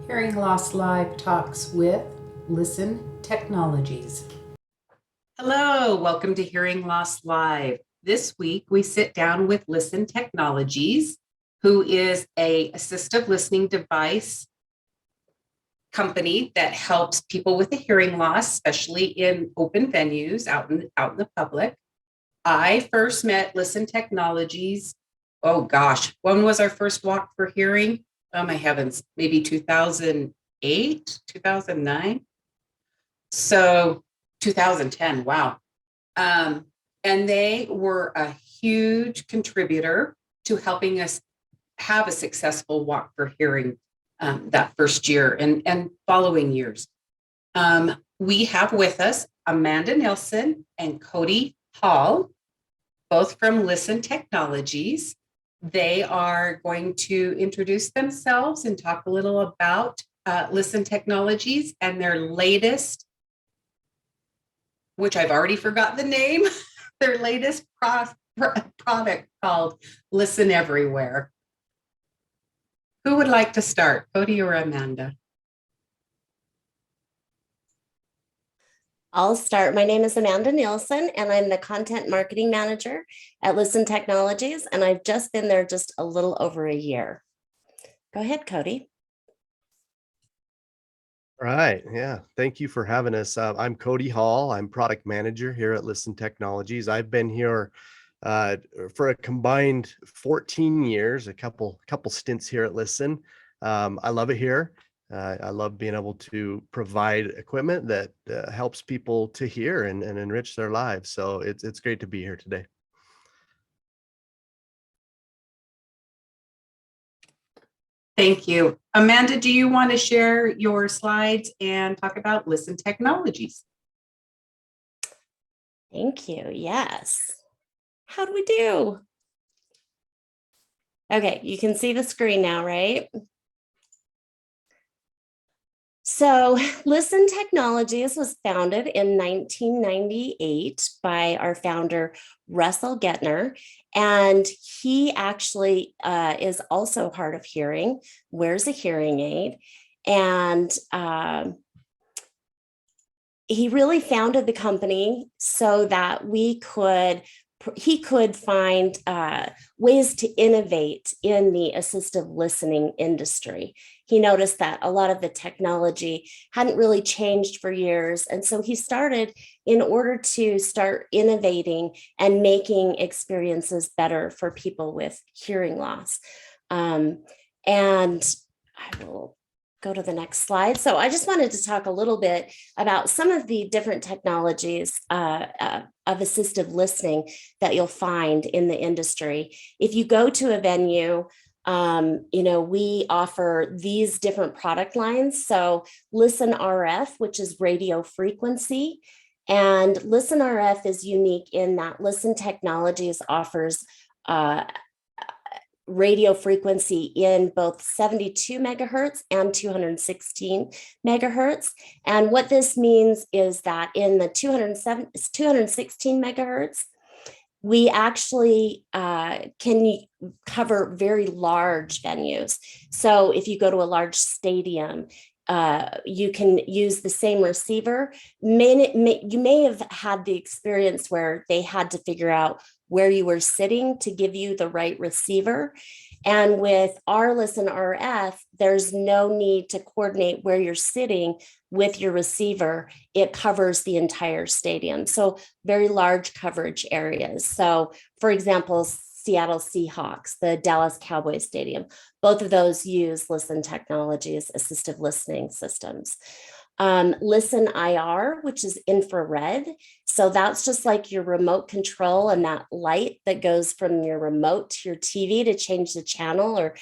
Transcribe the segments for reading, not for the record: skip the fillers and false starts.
Hearing Loss Live talks with Listen Technologies. Hello, welcome to Hearing Loss Live. This week we sit down with Listen Technologies, who is an assistive listening device company that helps people with a hearing loss, especially in open venues out in the public. I first met Listen Technologies, oh gosh, when was our first walk for hearing? Oh my heavens, maybe 2008, 2009. So 2010, wow. And they were a huge contributor to helping us have a successful walk for hearing that first year and following years. We have with us Amanda Nilsson and Cody Hall, both from Listen Technologies. They are going to introduce themselves and talk a little about Listen Technologies and their latest, which I've already forgot the name, their latest product called Listen Everywhere. Who would like to start, Cody or Amanda? I'll start. My name is Amanda Nielsen, and I'm the content marketing manager at Listen Technologies, and I've just been there just a little over a year. Go ahead, Cody. All right. Yeah. Thank you for having us. I'm Cody Hall. I'm product manager here at Listen Technologies. I've been here for a combined 14 years, a couple stints here at Listen. I love it here. I love being able to provide equipment that helps people to hear and enrich their lives. So it's great to be here today. Thank you. Amanda, do you want to share your slides and talk about Listen Technologies? Thank you. Yes. How do we do? Okay, you can see the screen now, right? So Listen Technologies was founded in 1998 by our founder, Russell Gettner, and he actually is also hard of hearing, wears a hearing aid, and he really founded the company so that he could find ways to innovate in the assistive listening industry. He noticed that a lot of the technology hadn't really changed for years. And so he started in order to start innovating and making experiences better for people with hearing loss. And I will go to the next slide. So I just wanted to talk a little bit about some of the different technologies of assistive listening that you'll find in the industry. If you go to a venue, we offer these different product lines. So Listen RF, which is radio frequency, and Listen RF is unique in that Listen Technologies offers radio frequency in both 72 megahertz and 216 megahertz. And what this means is that in the 216 megahertz, we actually can cover very large venues. So if you go to a large stadium, you can use the same receiver. You may have had the experience where they had to figure out where you were sitting to give you the right receiver. And with our Listen RF, there's no need to coordinate where you're sitting with your receiver. It covers the entire stadium. So very large coverage areas. So for example, Seattle Seahawks, the Dallas Cowboys Stadium, both of those use Listen Technologies assistive listening systems. Listen IR, which is infrared. So that's just like your remote control and that light that goes from your remote to your TV to change the channel or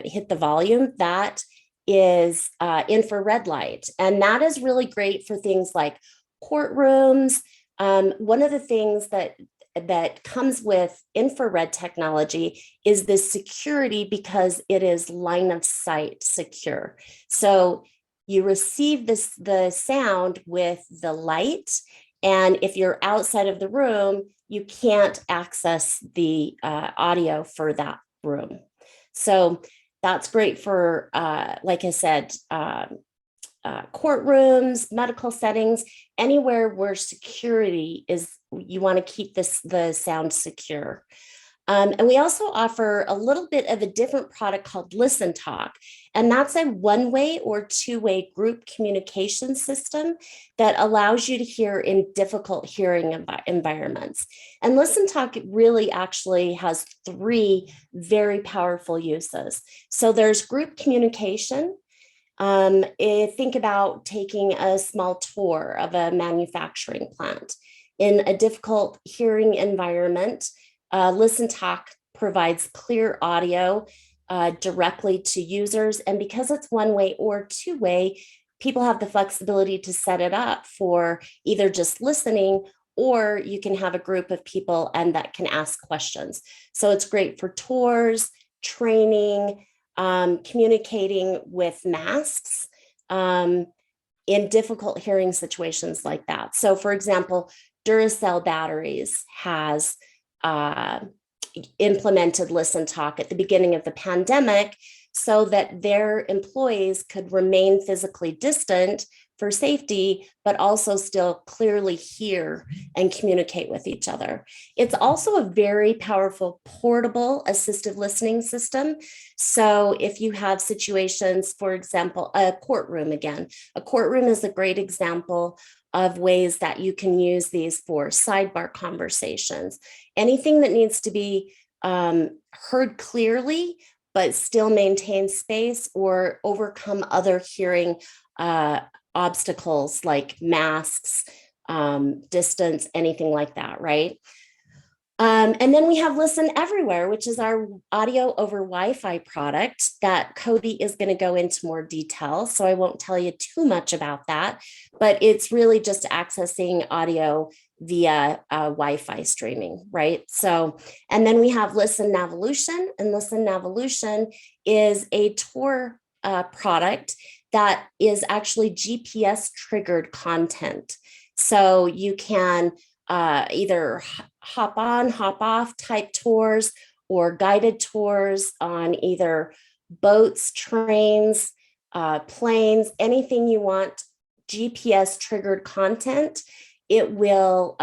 hit the volume. That is infrared light. And that is really great for things like courtrooms. One of the things that comes with infrared technology is the security because it is line of sight secure. So you receive the sound with the light, and if you're outside of the room, you can't access the audio for that room. So That's great for, like I said, courtrooms, medical settings, anywhere where security is, you want to keep the sound secure. And we also offer a little bit of a different product called Listen Talk. And that's a one-way or two-way group communication system that allows you to hear in difficult hearing environments. And Listen Talk really actually has three very powerful uses. So there's group communication. Think about taking a small tour of a manufacturing plant. In a difficult hearing environment, Listen Talk provides clear audio directly to users. And because it's one way or two way, people have the flexibility to set it up for either just listening, or you can have a group of people and that can ask questions. So it's great for tours, training, communicating with masks in difficult hearing situations like that. So for example, Duracell Batteries has implemented Listen Talk at the beginning of the pandemic so that their employees could remain physically distant for safety, but also still clearly hear and communicate with each other. It's also a very powerful portable assistive listening system. So if you have situations, for example, a courtroom is a great example of ways that you can use these for sidebar conversations. Anything that needs to be heard clearly, but still maintain space or overcome other hearing obstacles like masks, distance, anything like that, right? And then we have Listen Everywhere, which is our audio over Wi-Fi product that Cody is going to go into more detail. So I won't tell you too much about that, but it's really just accessing audio via Wi-Fi streaming, right? So, and then we have Listen Navolution, and Listen Navolution is a tour product that is actually GPS triggered content. So you can either hop on, hop off type tours or guided tours on either boats, trains, planes, anything you want, GPS triggered content. It will,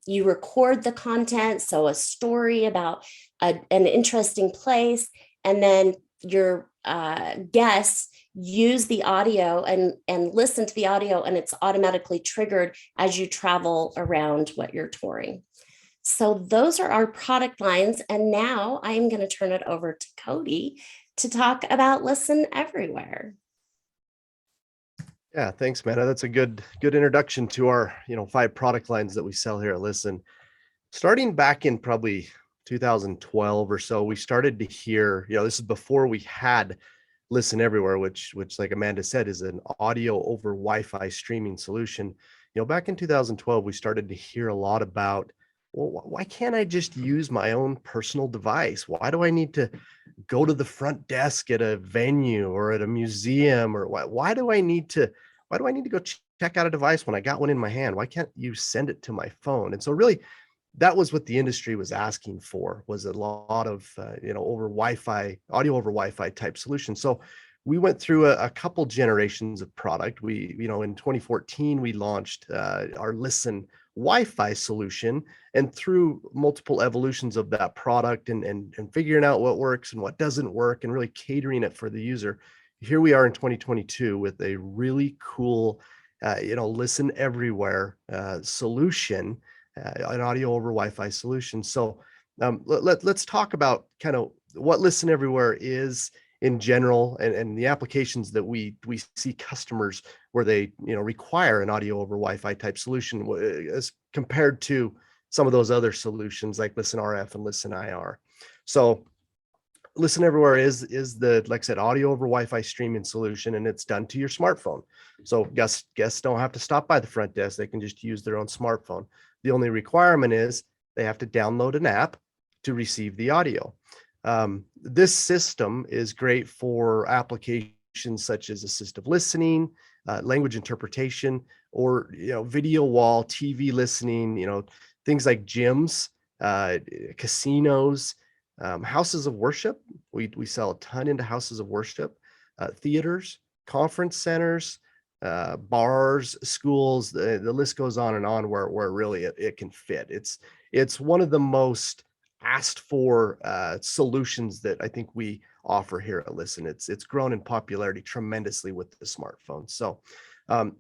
you record the content, so a story about an interesting place, and then your guests use the audio and listen to the audio, and it's automatically triggered as you travel around what you're touring. So those are our product lines. And now I'm going to turn it over to Cody to talk about Listen Everywhere. Yeah, thanks, Manna. That's a good introduction to our 5 product lines that we sell here at Listen. Starting back in probably 2012 or so, we started to hear, this is before we had Listen Everywhere, which like Amanda said, is an audio over Wi-Fi streaming solution. Back in 2012, we started to hear a lot about, well, why can't I just use my own personal device? Why do I need to go to the front desk at a venue or at a museum? Or why do I need to go check out a device when I got one in my hand? Why can't you send it to my phone? And so really, that was what the industry was asking for, was a lot of over Wi-Fi, audio over Wi-Fi type solutions. So we went through a couple generations of product. We, in 2014, we launched our Listen Wi-Fi solution, and through multiple evolutions of that product and figuring out what works and what doesn't work and really catering it for the user, here we are in 2022 with a really cool, Listen Everywhere solution, an audio over Wi-Fi solution. So let's talk about kind of what Listen Everywhere is in general, and the applications that we see customers where they require an audio over Wi-Fi type solution as compared to some of those other solutions like Listen RF and Listen IR. So Listen Everywhere is the, like I said, audio over Wi-Fi streaming solution, and it's done to your smartphone. So guests don't have to stop by the front desk. They can just use their own smartphone. The only requirement is they have to download an app to receive the audio. This system is great for applications such as assistive listening, language interpretation, or video wall, TV listening, things like gyms, casinos, Houses of worship, we sell a ton into houses of worship, theaters, conference centers, bars, schools, the list goes on and on where really it can fit. It's one of the most asked for solutions that I think we offer here at Listen. It's grown in popularity tremendously with the smartphone. So um,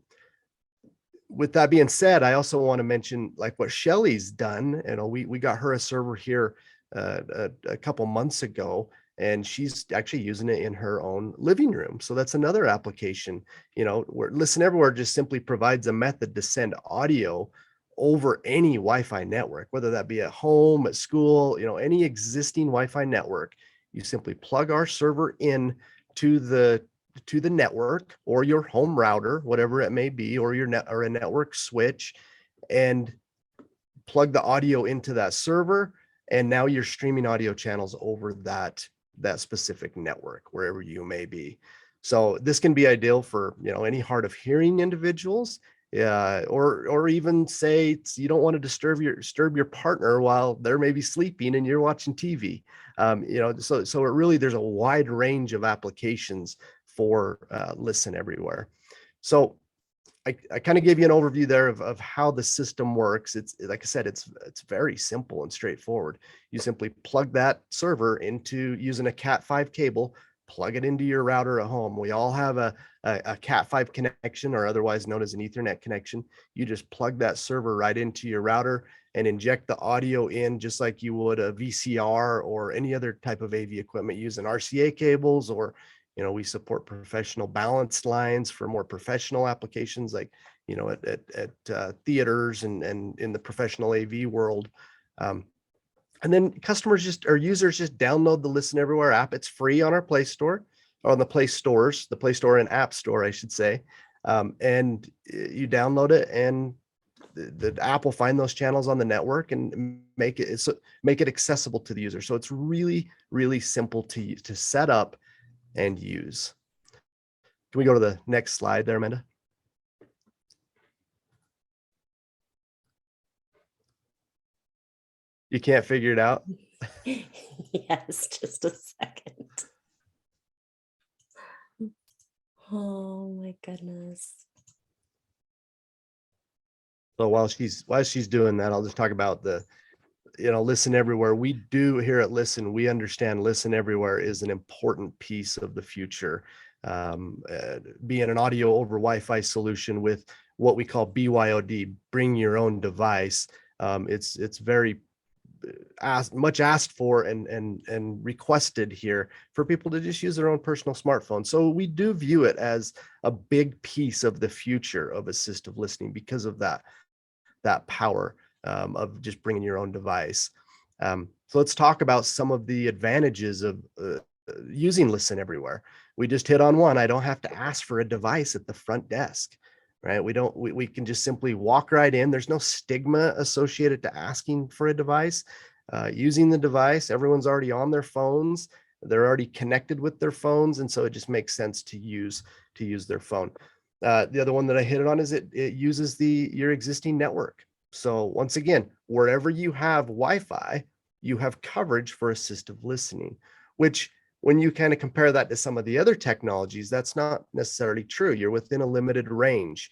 with that being said, I also want to mention like what Shelly's done. You know, we got her a server here a couple months ago, and she's actually using it in her own living room. So that's another application. You know, where Listen Everywhere just simply provides a method to send audio over any Wi-Fi network, whether that be at home, at school, you know, any existing Wi-Fi network. You simply plug our server in to the network or your home router, whatever it may be, or a network switch, and plug the audio into that server. And now you're streaming audio channels over that specific network, wherever you may be. So this can be ideal for, you know, any hard of hearing individuals, or even say you don't want to disturb your partner while they're maybe sleeping and you're watching TV. You know, so it really, there's a wide range of applications for Listen Everywhere. So I kind of gave you an overview there of how the system works. It's like I said, it's very simple and straightforward. You simply plug that server into using a Cat5 cable, plug it into your router at home. We all have a Cat5 connection, or otherwise known as an Ethernet connection. You just plug that server right into your router and inject the audio in just like you would a VCR or any other type of AV equipment using RCA cables, or you know, we support professional balanced lines for more professional applications, like, you know, at theaters and in the professional AV world. And then users just download the Listen Everywhere app. It's free on our Play Store, or on the Play Stores, the Play Store and App Store, I should say. And you download it, and the app will find those channels on the network and make it accessible to the user. So it's really, really simple to set up and use. Can we go to the next slide there, Amanda? You can't figure it out? Yes, just a second. Oh my goodness. So while she's doing that, I'll just talk about Listen Everywhere. We do here at Listen, we understand Listen Everywhere is an important piece of the future. Being an audio over Wi-Fi solution with what we call BYOD, bring your own device. It's very much asked for and requested here for people to just use their own personal smartphone. So we do view it as a big piece of the future of assistive listening because of that power of just bringing your own device. So let's talk about some of the advantages of using Listen Everywhere. We just hit on one. I don't have to ask for a device at the front desk, right? We can just simply walk right in. There's no stigma associated to asking for a device. Using the device, everyone's already on their phones. They're already connected with their phones. And so it just makes sense to use their phone. The other one that I hit on is it uses your existing network. So once again, wherever you have Wi-Fi, you have coverage for assistive listening, which when you kind of compare that to some of the other technologies, that's not necessarily true. You're within a limited range.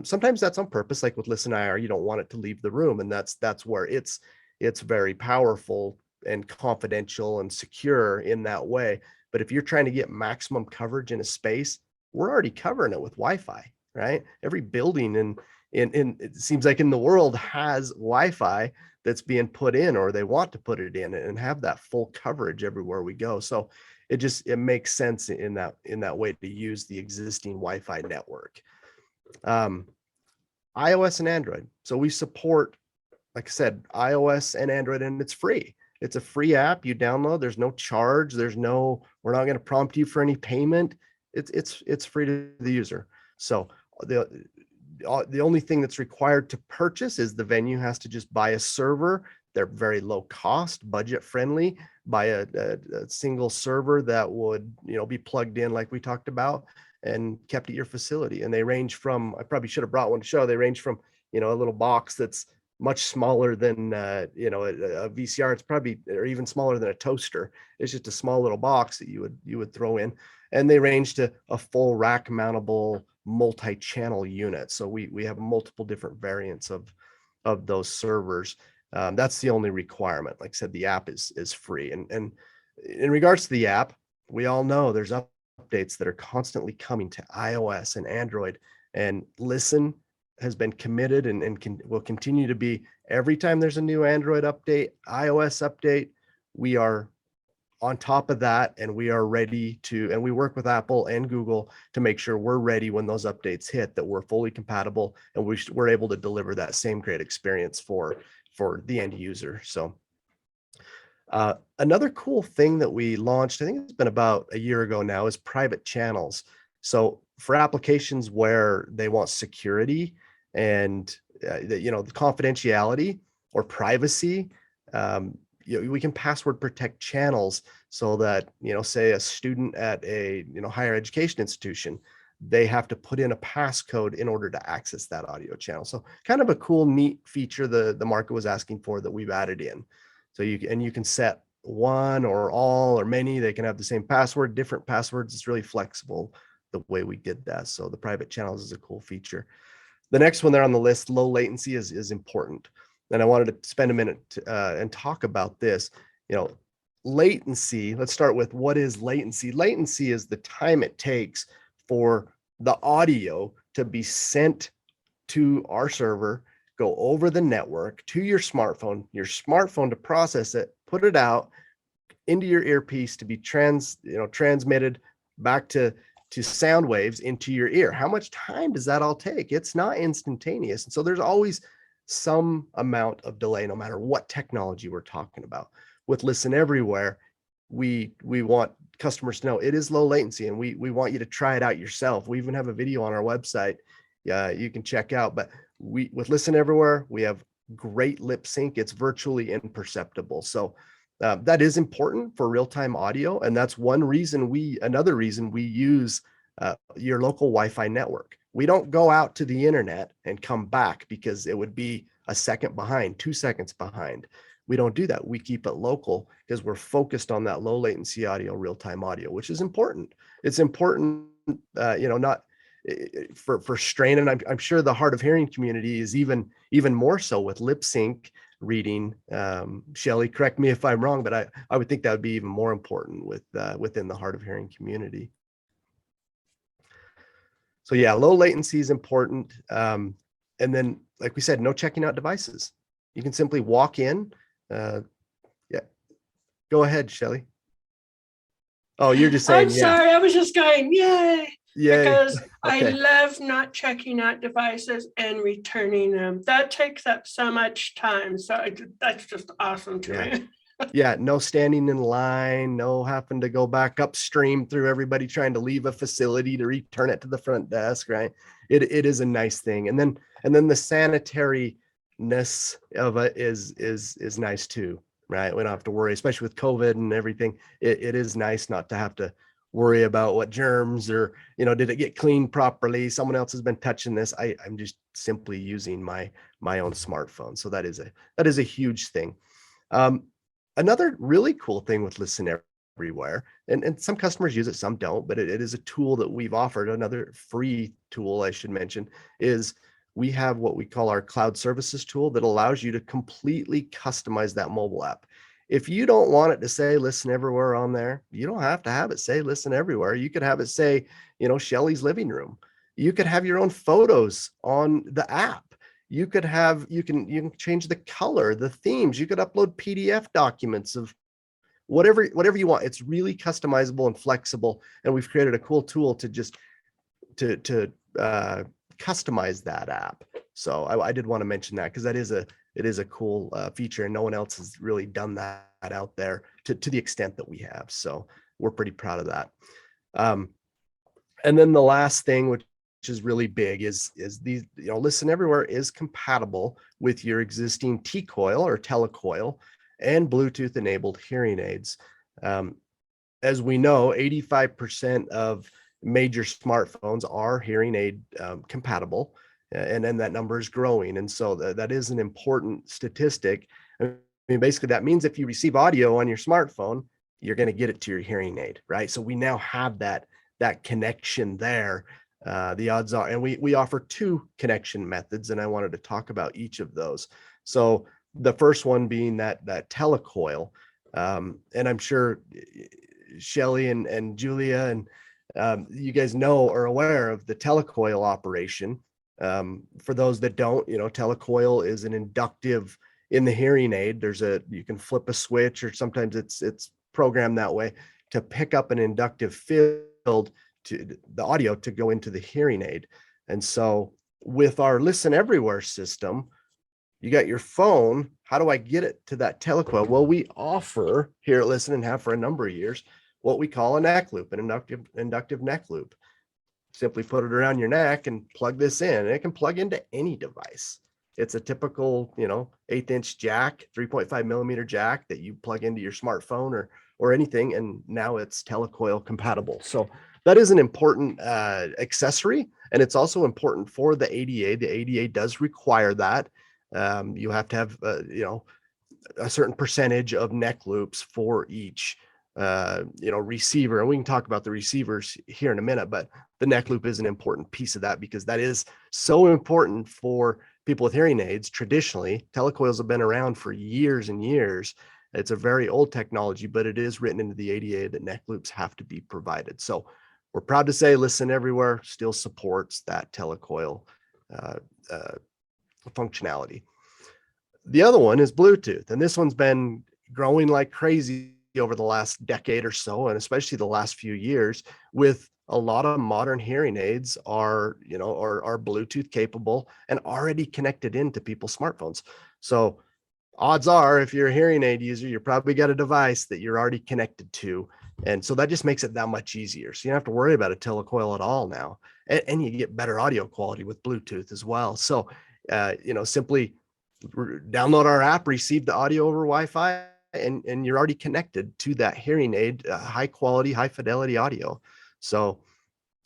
Sometimes that's on purpose, like with Listen IR, you don't want it to leave the room, and that's where it's very powerful and confidential and secure in that way. But if you're trying to get maximum coverage in a space, we're already covering it with Wi-Fi, right? Every building in it seems like in the world has Wi-Fi that's being put in, or they want to put it in and have that full coverage everywhere we go. So it makes sense in that way to use the existing Wi-Fi network. iOS and Android. So we support, like I said, iOS and Android, and it's free. It's a free app you download. There's no charge. We're not going to prompt you for any payment. It's free to the user. So the only thing that's required to purchase is the venue has to just buy a server. They're very low cost, budget friendly. Buy a single server that would, be plugged in like we talked about and kept at your facility. And they range from, I probably should have brought one to show. They range from, a little box that's much smaller than a VCR. It's probably, or even smaller than a toaster. It's just a small little box that you would throw in, and they range to a full rack mountable multi-channel unit. So we have multiple different variants of those servers. That's the only requirement. Like I said, the app is free. And in regards to the app, we all know there's updates that are constantly coming to iOS and Android, and Listen has been committed and will continue to be. Every time there's a new Android update, iOS update, we are on top of that, and we are ready to, and we work with Apple and Google to make sure we're ready when those updates hit, that we're fully compatible and we're able to deliver that same great experience for the end user. So another cool thing that we launched, I think it's been about a year ago now, is private channels. So for applications where they want security and the confidentiality or privacy, we can password protect channels so that, say a student at a higher education institution, they have to put in a passcode in order to access that audio channel. So kind of a cool, neat feature the market was asking for that we've added in. So you can set one or all or many. They can have the same password, different passwords. It's really flexible the way we did that. So the private channels is a cool feature. The next one there on the list, low latency, is important. And I wanted to spend a minute and talk about this. Latency, let's start with what is latency. Latency is the time it takes for the audio to be sent to our server, go over the network to your smartphone to process it, put it out into your earpiece to be transmitted back to sound waves into your ear. How much time does that all take? It's not instantaneous. And so there's always some amount of delay, no matter what technology we're talking about. With Listen Everywhere, we want customers to know it is low latency, and we want you to try it out yourself. We even have a video on our website you can check out. But with Listen Everywhere, we have great lip sync. It's virtually imperceptible. So that is important for real-time audio, and that's another reason we use your local Wi-Fi network. We don't go out to the internet and come back, because it would be a second behind, 2 seconds behind. We don't do that. We keep it local because we're focused on that low latency audio, real-time audio, which is important. It's important, not for strain. And I'm sure the hard of hearing community is even more so with lip sync reading. Shelly, correct me if I'm wrong, but I would think that would be even more important within the hard of hearing community. So yeah, low latency is important. And then, like we said, no checking out devices. You can simply walk in. Yeah, go ahead, Shelly. Oh, you're just saying, I'm sorry, I was just going, yay. Yeah. Because Okay. I love not checking out devices and returning them. That takes up so much time. So that's just awesome to me. Yeah, no standing in line, no having to go back upstream through everybody trying to leave a facility to return it to the front desk, right? It is a nice thing. And then the sanitariness of it is nice too, right? We don't have to worry, especially with COVID and everything. It is nice not to have to worry about what germs or, did it get cleaned properly? Someone else has been touching this. I'm just simply using my own smartphone. So that is a huge thing. Another really cool thing with Listen Everywhere, and some customers use it, some don't, but it is a tool that we've offered. Another free tool I should mention is we have what we call our cloud services tool that allows you to completely customize that mobile app. If you don't want it to say Listen Everywhere on there, you don't have to have it say Listen Everywhere. You could have it say, Shelly's living room. You could have your own photos on the app. You can change the color, the themes. You could upload PDF documents of whatever you want. It's really customizable and flexible. And we've created a cool tool to just to customize that app. So I did want to mention that, because it is a cool feature, and no one else has really done that out there to the extent that we have. So we're pretty proud of that. And then the last thing, which is really big, is these, Listen Everywhere is compatible with your existing T-coil or Telecoil and Bluetooth enabled hearing aids. As we know, 85% of major smartphones are hearing aid compatible. and then that number is growing. And so that is an important statistic. I mean, basically that means if you receive audio on your smartphone, you're going to get it to your hearing aid, right? So we now have that connection there. The odds are, and we offer 2 connection methods, and I wanted to talk about each of those. So the first one being that telecoil, and I'm sure Shelly and Julia and you guys know or aware of the telecoil operation. For those that don't, telecoil is an inductive in the hearing aid. You can flip a switch, or sometimes it's programmed that way to pick up an inductive field to the audio to go into the hearing aid. And so with our Listen Everywhere system, you got your phone. How do I get it to that telecoil? Well, we offer here at Listen, and have for a number of years, what we call a neck loop, an inductive neck loop. Simply put it around your neck and plug this in, and it can plug into any device. It's a typical, 1/8" jack, 3.5 millimeter jack that you plug into your smartphone or anything, and now it's telecoil compatible. So that is an important accessory, and it's also important for the ADA. The ADA does require that. You have to have, a certain percentage of neck loops for each, receiver. And we can talk about the receivers here in a minute, but the neck loop is an important piece of that, because that is so important for people with hearing aids. Traditionally, telecoils have been around for years and years. It's a very old technology, but it is written into the ADA that neck loops have to be provided. So we're proud to say Listen Everywhere still supports that telecoil functionality. The other one is Bluetooth, and this one's been growing like crazy over the last decade or so, and especially the last few years, with a lot of modern hearing aids are Bluetooth capable and already connected into people's smartphones. So odds are, if you're a hearing aid user, you're probably got a device that you're already connected to. And so that just makes it that much easier. So you don't have to worry about a telecoil at all now. And you get better audio quality with Bluetooth as well. So, simply download our app, receive the audio over Wi-Fi, and you're already connected to that hearing aid, high quality, high fidelity audio. So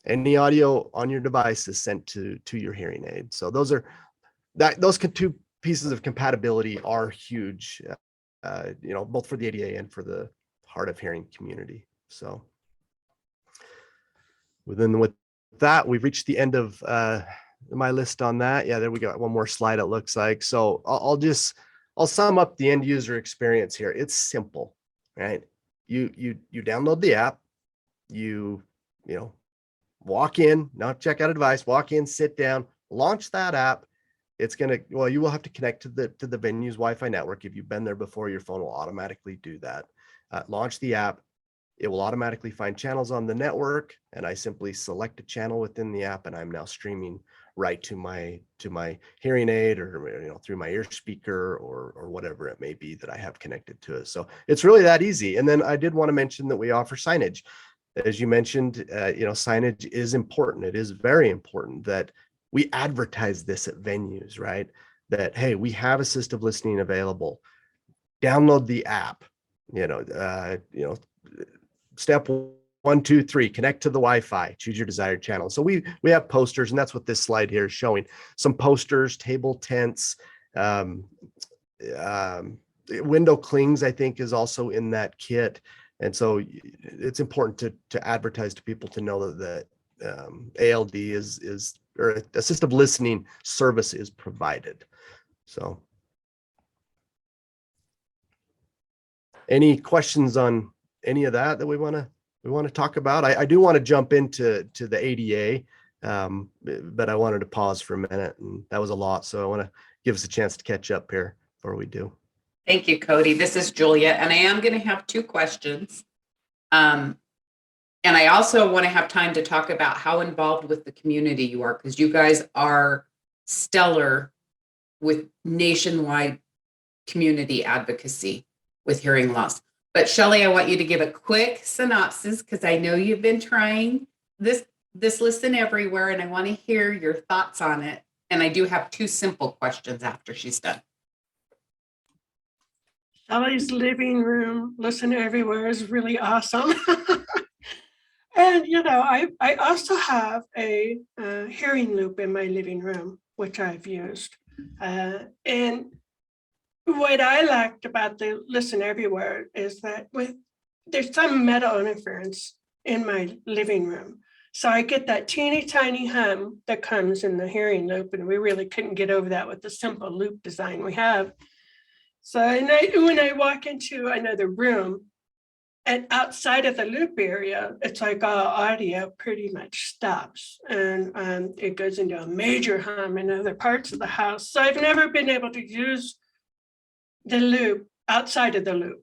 any audio on your device is sent to your hearing aid. So those 2 pieces of compatibility are huge, both for the ADA and for the hard of hearing community. So with that, we've reached the end of my list on that. Yeah, there we go. One more slide, it looks like. So I'll sum up the end user experience here. It's simple, right? You download the app, you walk in, not check out a device, walk in, sit down, launch that app. You will have to connect to the venue's Wi-Fi network. If you've been there before, your phone will automatically do that. Launch the app. It will automatically find channels on the network, and I simply select a channel within the app, and I'm now streaming right to my hearing aid, or through my ear speaker, or whatever it may be that I have connected to it. So it's really that easy. And then I did want to mention that we offer signage. As you mentioned, signage is important. It is very important that we advertise this at venues, right? That, hey, we have assistive listening available. Download the app. Step 1, 2, 3, connect to the Wi-Fi, choose your desired channel. So we have posters, and that's what this slide here is showing. Some posters, table tents, window clings, I think, is also in that kit. And so it's important to advertise to people to know that ALD or assistive listening service is provided. So any questions on any of that we want to talk about? I do want to jump into the ADA, but I wanted to pause for a minute, and that was a lot. So I want to give us a chance to catch up here before we do. Thank you, Cody. This is Julia, and I am going to have 2 questions. And I also want to have time to talk about how involved with the community you are, because you guys are stellar with nationwide community advocacy with hearing loss. But Shelly, I want you to give a quick synopsis, because I know you've been trying this Listen Everywhere, and I want to hear your thoughts on it. And I do have 2 simple questions after she's done. Shelly's living room, Listen Everywhere is really awesome. And, I also have a hearing loop in my living room. which I've used. And what I liked about the Listen Everywhere is that there's some metal interference in my living room. So I get that teeny tiny hum that comes in the hearing loop, and we really couldn't get over that with the simple loop design we have. So when I walk into another room, and outside of the loop area, it's like all audio pretty much stops, and it goes into a major hum in other parts of the house. So I've never been able to use the loop outside of the loop.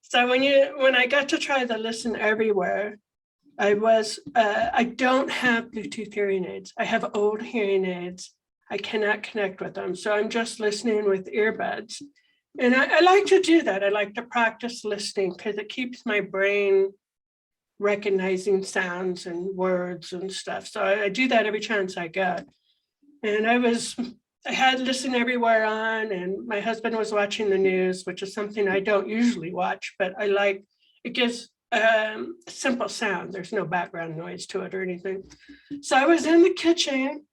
So when I got to try the Listen Everywhere, I don't have Bluetooth hearing aids. I have old hearing aids. I cannot connect with them. So I'm just listening with earbuds. And I like to do that. I like to practice listening because it keeps my brain recognizing sounds and words and stuff. So I do that every chance I get. And I had Listen Everywhere on, and my husband was watching the news, which is something I don't usually watch, but I like, it gives simple sound. There's no background noise to it or anything. So I was in the kitchen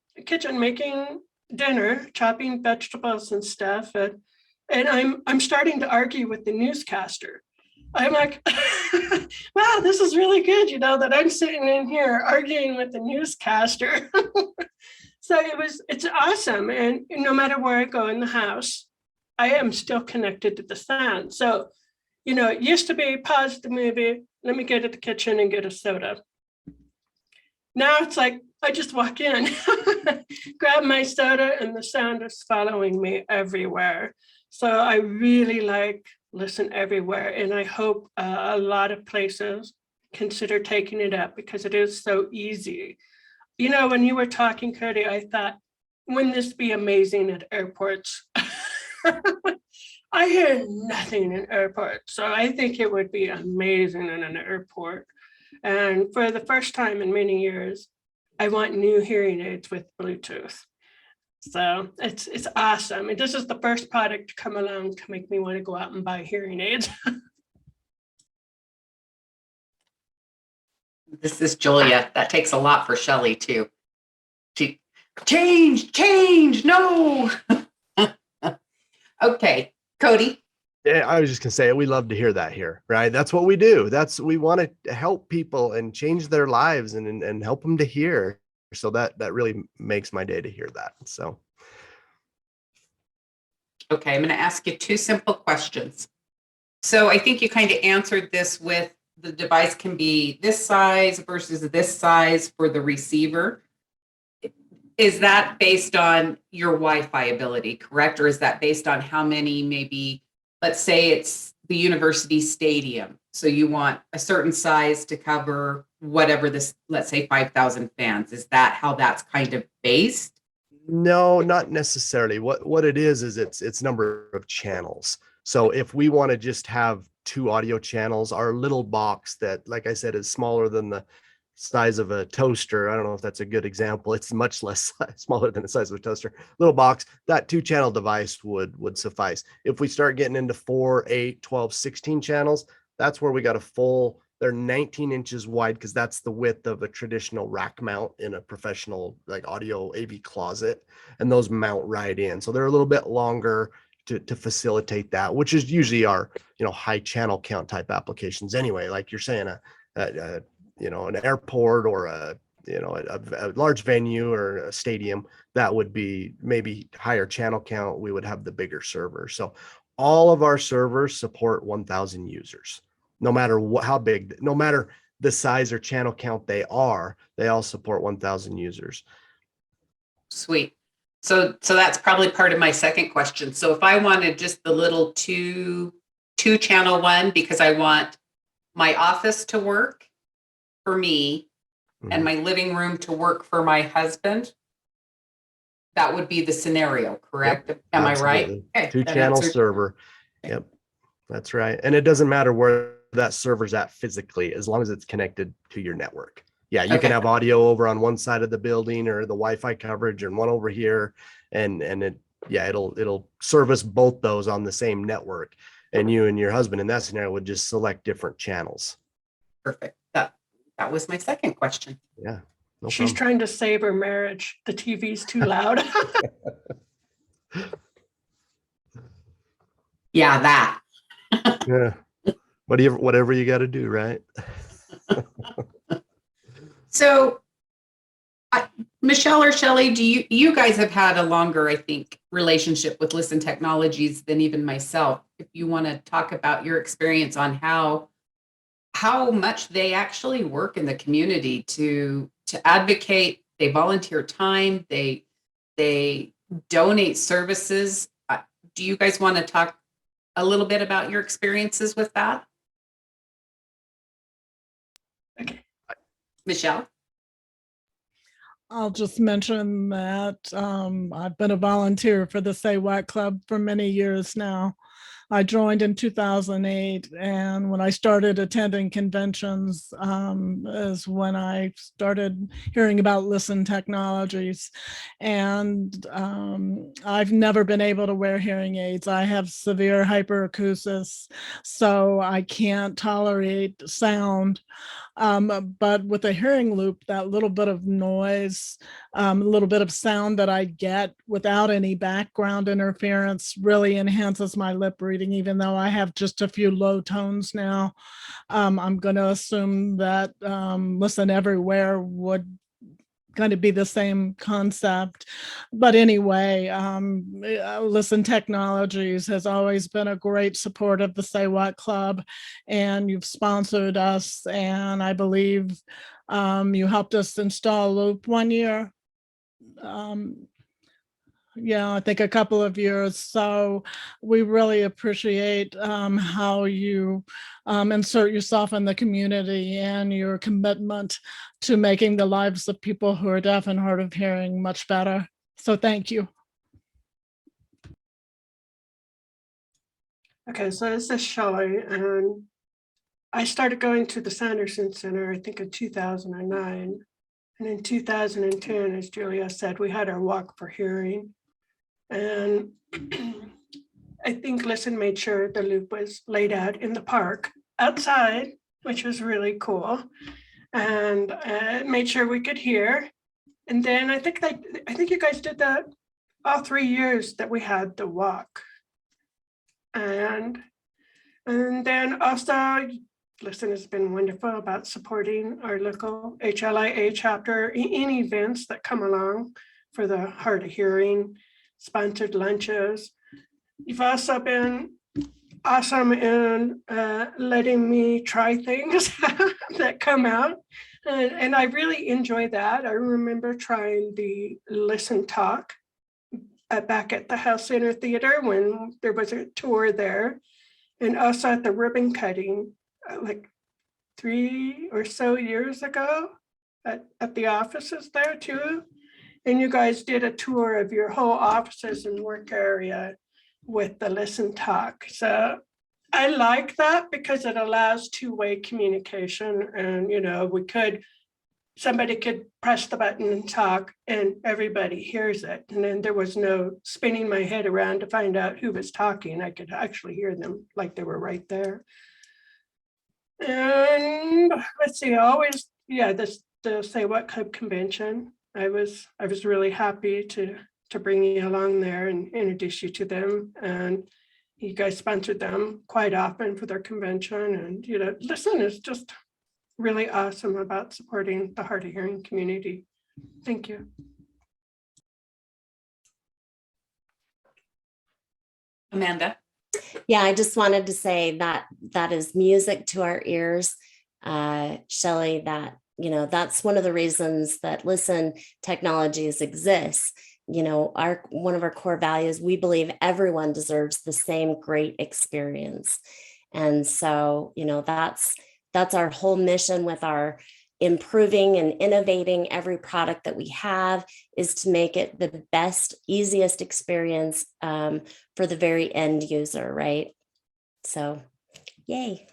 making dinner, chopping vegetables and stuff. And I'm starting to argue with the newscaster. I'm like, wow, this is really good, that I'm sitting in here arguing with the newscaster. So it's awesome. And no matter where I go in the house, I am still connected to the sound. So, it used to be pause the movie, let me go to the kitchen and get a soda. Now it's like, I just walk in, grab my soda, and the sound is following me everywhere. So I really like Listen Everywhere. And I hope a lot of places consider taking it up because it is so easy. When you were talking, Cody, I thought, wouldn't this be amazing at airports? I hear nothing in airports. So I think it would be amazing in an airport. And for the first time in many years, I want new hearing aids with Bluetooth. So it's awesome. And this is the first product to come along to make me want to go out and buy hearing aids. This is Julia. That takes a lot for Shelley too. Change, no. Okay, Cody. Yeah, I was just gonna say we love to hear that here, right? That's what we do. We want to help people and change their lives and help them to hear. So that really makes my day to hear that. So okay, I'm going to ask you two simple questions. So I think you kind of answered this with the device can be this size versus this size for the receiver. Is that based on your Wi-Fi ability, correct? Or is that based on how many, maybe, let's say it's the university stadium. So you want a certain size to cover whatever this, let's say 5,000 fans. Is that how that's kind of based? no, not necessarily. What it is it's number of channels. So if we want to just have 2 audio channels, our little box that, like I said, is smaller than the size of a toaster. I don't know if that's a good example. It's much less smaller than the size of a toaster. Little box, that 2-channel device would suffice. If we start getting into 4, 8, 12, 16 channels, that's where we got a full, they're 19 inches wide because that's the width of a traditional rack mount in a professional like audio AV closet. And those mount right in. So they're a little bit longer to facilitate that, which is usually our, high channel count type applications anyway. Like you're saying, an airport or a large venue or a stadium, that would be maybe higher channel count. We would have the bigger server. So all of our servers support 1,000 users, no matter how big, no matter the size or channel count they all support 1,000 users. Sweet. So that's probably part of my second question. So if I wanted just the little two channel one, because I want my office to work for me and my living room to work for my husband, that would be the scenario, correct? Yep, Am absolutely. I right? Okay, 2-channel server. Yep, that's right. And it doesn't matter where that server's at physically, as long as it's connected to your network. Yeah, you can have audio over on one side of the building or the Wi-Fi coverage and one over here, and it'll service both those on the same network. And you and your husband in that scenario would just select different channels. Perfect. That was my second question. Yeah, No She's problem. trying to save her marriage. The TV's too loud. Yeah, that. Yeah. Whatever you got to do, right? So, Michelle or Shelley, do you guys have had a longer, I think, relationship with Listen Technologies than even myself. If you want to talk about your experience on how much they actually work in the community to advocate, they volunteer time, they donate services. Do you guys want to talk a little bit about your experiences with that? Okay. Michelle? I'll just mention that I've been a volunteer for the Say What Club for many years now. I joined in 2008, and when I started attending conventions is when I started hearing about Listen Technologies. And I've never been able to wear hearing aids. I have severe hyperacusis, so I can't tolerate sound. But with a hearing loop, that little bit of noise, a little bit of sound that I get without any background interference really enhances my lip reading, even though I have just a few low tones now. I'm going to assume that Listen Everywhere would going to be the same concept. But anyway, Listen Technologies has always been a great support of the Say What Club, and you've sponsored us, and I believe you helped us install Loop one year. Yeah, I think a couple of years. So we really appreciate how you insert yourself in the community and your commitment to making the lives of people who are deaf and hard of hearing much better. So thank you. Okay, so this is Shelley, and I started going to the Sanderson Center, I think in 2009. And in 2010, as Julia said, we had our walk for hearing. And I think Listen made sure the loop was laid out in the park outside, which was really cool, and made sure we could hear. And then I think you guys did that all 3 years that we had the walk. And then also, Listen has been wonderful about supporting our local HLIA chapter in events that come along for the hard of hearing, sponsored lunches. You've also been awesome in letting me try things that come out. And I really enjoy that. I remember trying the Listen Talk back at the House Center Theater when there was a tour there. And also at the ribbon cutting, like 3 or so years ago at the offices there too. And you guys did a tour of your whole offices and work area with the Listen Talk. So I like that because it allows two-way communication. And, you know, somebody could press the button and talk and everybody hears it. And then there was no spinning my head around to find out who was talking. I could actually hear them like they were right there. And let's see, the Say What Club convention. I was really happy to bring you along there and introduce you to them. And you guys sponsored them quite often for their convention. And, you know, Listen is just really awesome about supporting the hard of hearing community. Thank you. Amanda? Yeah, I just wanted to say that that is music to our ears, Shelley, that, you know, that's one of the reasons that Listen Technologies exists. You know, one of our core values, we believe everyone deserves the same great experience. And so, you know, that's our whole mission with our improving and innovating every product that we have, is to make it the best, easiest experience for the very end user, right? So, yay.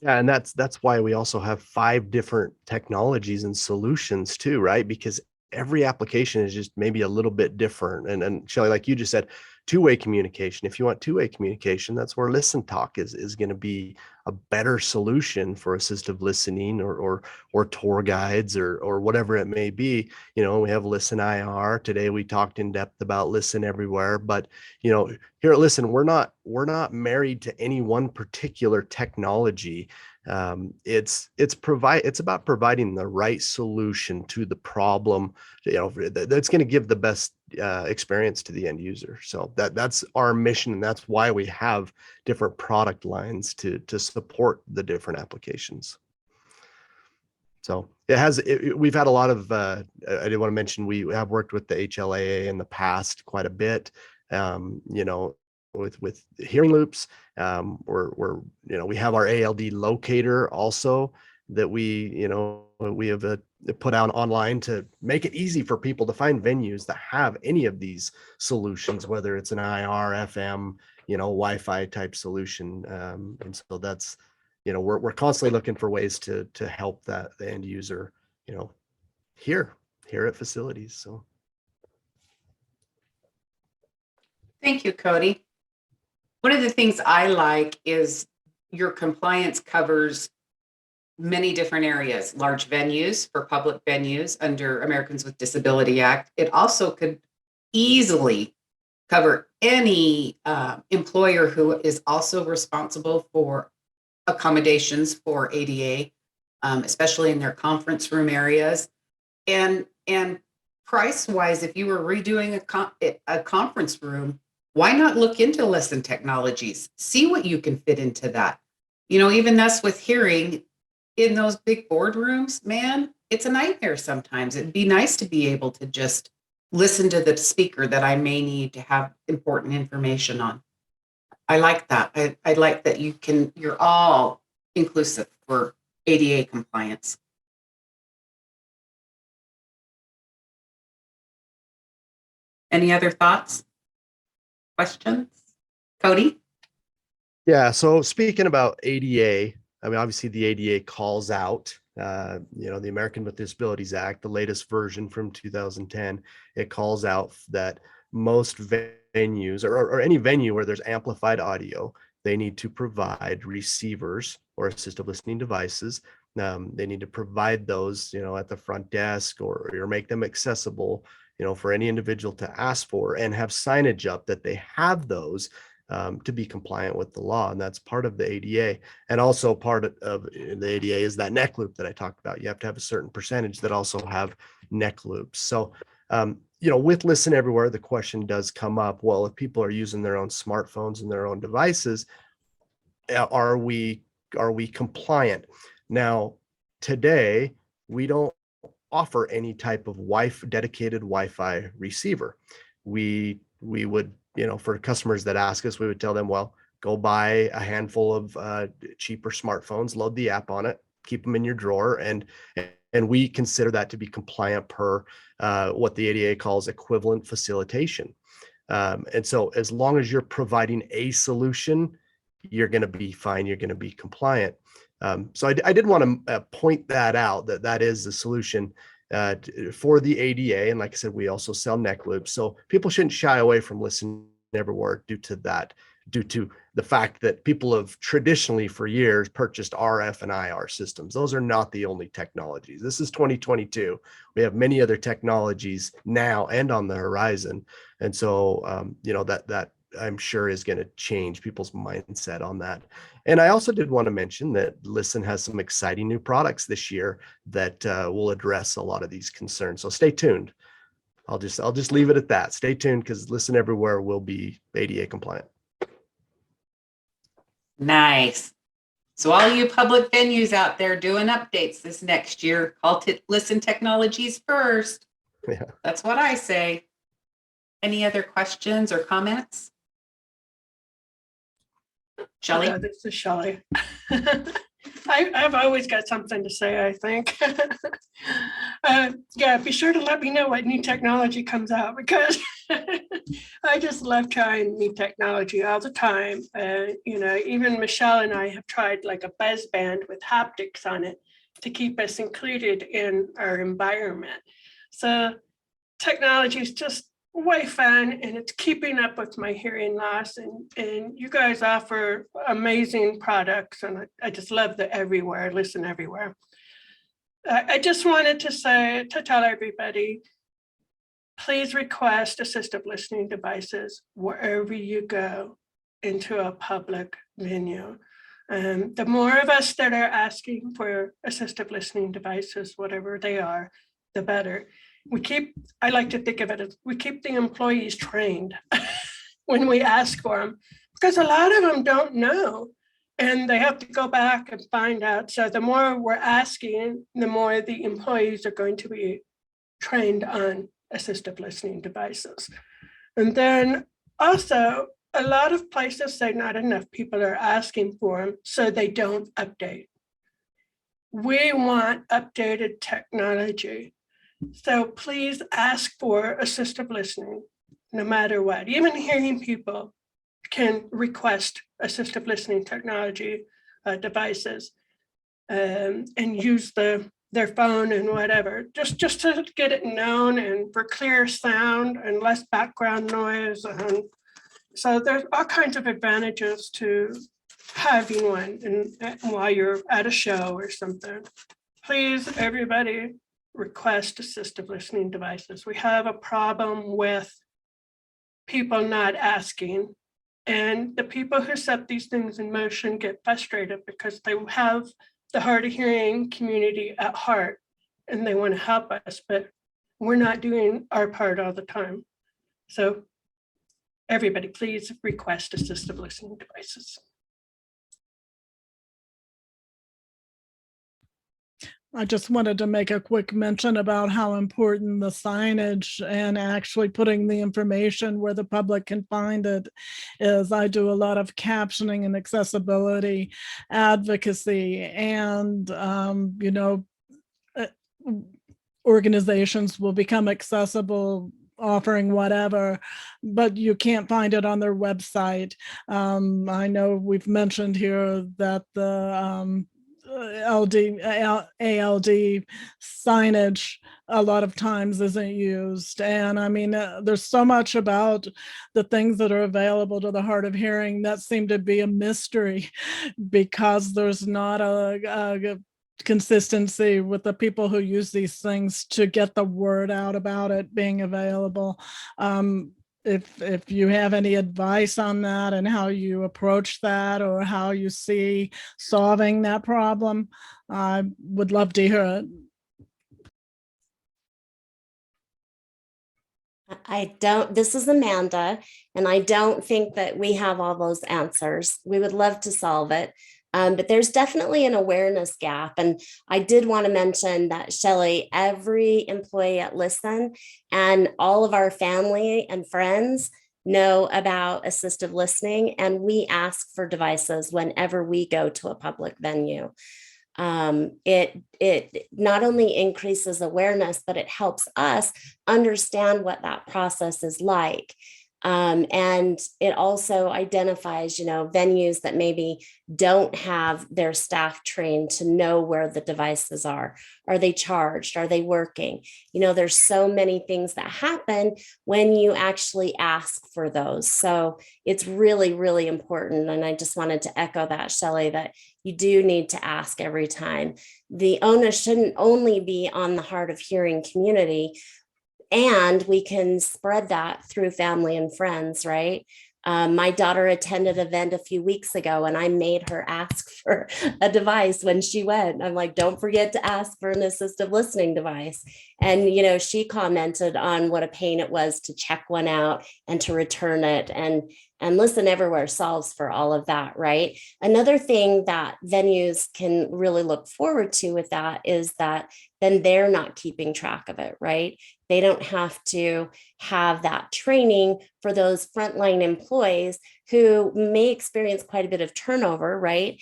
Yeah, and that's why we also have 5 different technologies and solutions too, right? Because every application is just maybe a little bit different. And Shelley, like you just said, two-way communication. If you want two-way communication, that's where Listen Talk is going to be a better solution for assistive listening or tour guides or whatever it may be. You know, we have Listen IR. Today we talked in depth about Listen Everywhere, but you know, here at Listen, we're not married to any one particular technology. It's about providing the right solution to the problem, you know, that's going to give the best experience to the end user. So that's our mission, and that's why we have different product lines to support the different applications. So we've had a lot of, I did want to mention, we have worked with the HLAA in the past quite a bit, you know, with hearing loops. We have our ALD locator also that we have put out online to make it easy for people to find venues that have any of these solutions, whether it's an IR, FM, you know, Wi-Fi type solution. And so that's, you know, we're constantly looking for ways to help the end user, you know, here at facilities. So. Thank you, Cody. One of the things I like is your compliance covers many different areas, large venues for public venues under Americans with Disability Act. It also could easily cover any employer who is also responsible for accommodations for ADA, especially in their conference room areas. And price-wise, if you were redoing a conference room, why not look into Listen Technologies? See what you can fit into that. You know, even us with hearing in those big boardrooms, man, it's a nightmare sometimes. It'd be nice to be able to just listen to the speaker that I may need to have important information on. I like that. I like that you're all inclusive for ADA compliance. Any other thoughts? Questions? Cody? Yeah, so speaking about ADA, I mean, obviously the ADA calls out, you know, the American with Disabilities Act, the latest version from 2010, it calls out that most venues or any venue where there's amplified audio, they need to provide receivers or assistive listening devices. They need to provide those, you know, at the front desk or make them accessible, you know, for any individual to ask for, and have signage up that they have those to be compliant with the law. And that's part of the ADA. And also part of the ADA is that neck loop that I talked about. You have to have a certain percentage that also have neck loops. So, you know, with Listen Everywhere, the question does come up, well, if people are using their own smartphones and their own devices, are we compliant? Now, today, we don't offer any type of dedicated Wi-Fi receiver. We would, you know, for customers that ask us, we would tell them, well, go buy a handful of cheaper smartphones, load the app on it, keep them in your drawer, and we consider that to be compliant per what the ADA calls equivalent facilitation. And so as long as you're providing a solution, you're going to be fine, you're going to be compliant. So I did want to point that out, that is the solution for the ADA. And like I said, we also sell neck loops. So people shouldn't shy away from Listen Everywhere due to the fact that people have traditionally for years purchased RF and IR systems. Those are not the only technologies. This is 2022. We have many other technologies now and on the horizon. And so, you know, that I'm sure is going to change people's mindset on that. And I also did want to mention that Listen has some exciting new products this year that will address a lot of these concerns. So stay tuned. I'll just leave it at that. Stay tuned, because Listen Everywhere will be ADA compliant. Nice. So all you public venues out there doing updates this next year, call Listen Technologies first. Yeah. That's what I say. Any other questions or comments? Shelley? Yeah, this is Shelley. I've always got something to say, I think. Yeah, be sure to let me know what new technology comes out, because I just love trying new technology all the time. You know, even Michelle and I have tried like a buzz band with haptics on it to keep us included in our environment. So technology is just way fun, and it's keeping up with my hearing loss. And you guys offer amazing products, and I just love the everywhere, listen everywhere. I just wanted to tell everybody, please request assistive listening devices wherever you go into a public venue. The more of us that are asking for assistive listening devices, whatever they are, the better. I like to think of it as we keep the employees trained when we ask for them, because a lot of them don't know and they have to go back and find out. So the more we're asking, the more the employees are going to be trained on assistive listening devices. And then also, a lot of places say not enough people are asking for them, so they don't update. We want updated technology. So please ask for assistive listening, no matter what. Even hearing people can request assistive listening technology devices and use their phone and whatever, just to get it known and for clear sound and less background noise. And so there's all kinds of advantages to having one and while you're at a show or something. Please, everybody, request assistive listening devices. We have a problem with people not asking, and the people who set these things in motion get frustrated because they have the hard of hearing community at heart and they want to help us, but we're not doing our part all the time. So everybody, please request assistive listening devices. I just wanted to make a quick mention about how important the signage and actually putting the information where the public can find it is. I do a lot of captioning and accessibility advocacy, and organizations will become accessible offering whatever, but you can't find it on their website. I know we've mentioned here that the ALD signage a lot of times isn't used. And I mean, there's so much about the things that are available to the hard of hearing that seem to be a mystery because there's not a consistency with the people who use these things to get the word out about it being available. If you have any advice on that and how you approach that or how you see solving that problem, I would love to hear it. This is Amanda, and I don't think that we have all those answers. We would love to solve it. But there's definitely an awareness gap. And I did want to mention that, Shelley, every employee at Listen and all of our family and friends know about assistive listening, and we ask for devices whenever we go to a public venue. It not only increases awareness, but it helps us understand what that process is like. And it also identifies, venues that maybe don't have their staff trained to know where the devices are. Are they charged? Are they working? There's so many things that happen when you actually ask for those. So it's really, really important. And I just wanted to echo that, Shelley, that you do need to ask every time. The onus shouldn't only be on the hard of hearing community, and we can spread that through family and friends, right? My daughter attended an event a few weeks ago, and I made her ask for a device when she went. I'm like, don't forget to ask for an assistive listening device. And, she commented on what a pain it was to check one out and to return it. And Listen Everywhere solves for all of that, right? Another thing that venues can really look forward to with that is that then they're not keeping track of it, right? They don't have to have that training for those frontline employees who may experience quite a bit of turnover, right?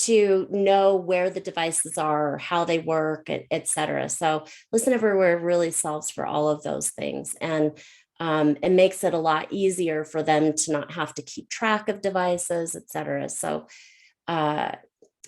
To know where the devices are, how they work, et cetera. So Listen Everywhere really solves for all of those things. And it makes it a lot easier for them to not have to keep track of devices, et cetera. So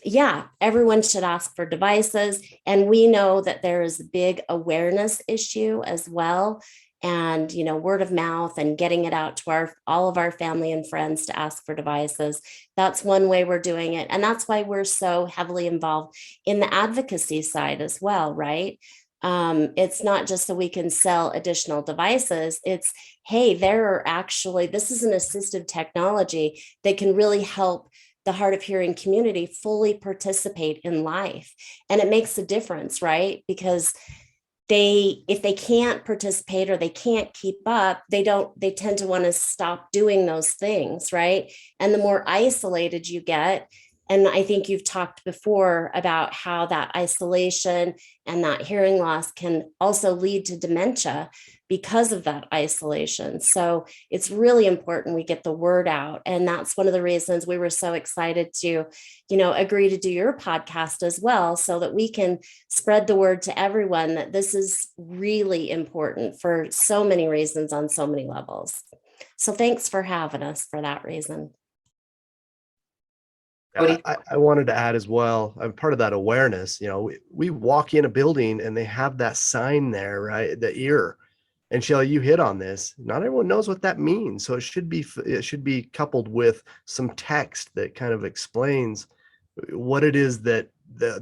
yeah, everyone should ask for devices. And we know that there is a big awareness issue as well. and, word of mouth and getting it out to all of our family and friends to ask for devices. That's one way we're doing it. And that's why we're so heavily involved in the advocacy side as well, right? It's not just so we can sell additional devices. It's, hey, this is an assistive technology that can really help the hard of hearing community fully participate in life. And it makes a difference, right? Because if they can't participate or they can't keep up, they tend to want to stop doing those things, right? And the more isolated you get, and I think you've talked before about how that isolation and that hearing loss can also lead to dementia because of that isolation. So it's really important we get the word out. And that's one of the reasons we were so excited to, agree to do your podcast as well, so that we can spread the word to everyone that this is really important for so many reasons on so many levels. So thanks for having us for that reason. I wanted to add as well, I'm part of that awareness. We walk in a building and they have that sign there, right? The ear. And Shelley, you hit on this. Not everyone knows what that means. So it should be coupled with some text that kind of explains what it is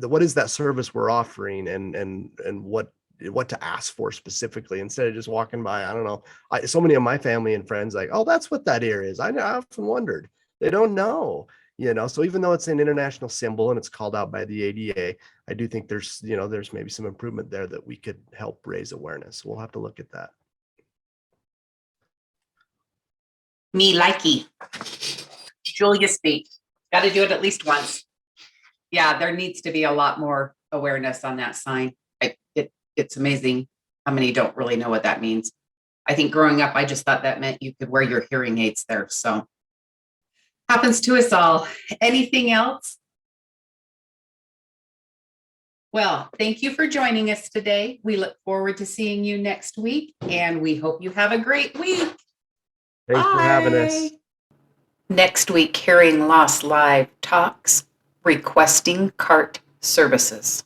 what is that service we're offering and what to ask for specifically, instead of just walking by. I don't know. So many of my family and friends like, oh, that's what that ear is. I often wondered. They don't know. So even though it's an international symbol and it's called out by the ADA, I do think there's maybe some improvement there that we could help raise awareness. We'll have to look at that. Me likey. Julia speak. Got to do it at least once. Yeah, there needs to be a lot more awareness on that sign. It's amazing how many don't really know what that means. I think growing up, I just thought that meant you could wear your hearing aids there. So happens to us all. Anything else? Well, thank you for joining us today. We look forward to seeing you next week, and we hope you have a great week. Thanks for having us. Next week, Hearing Loss Live talks requesting CART services.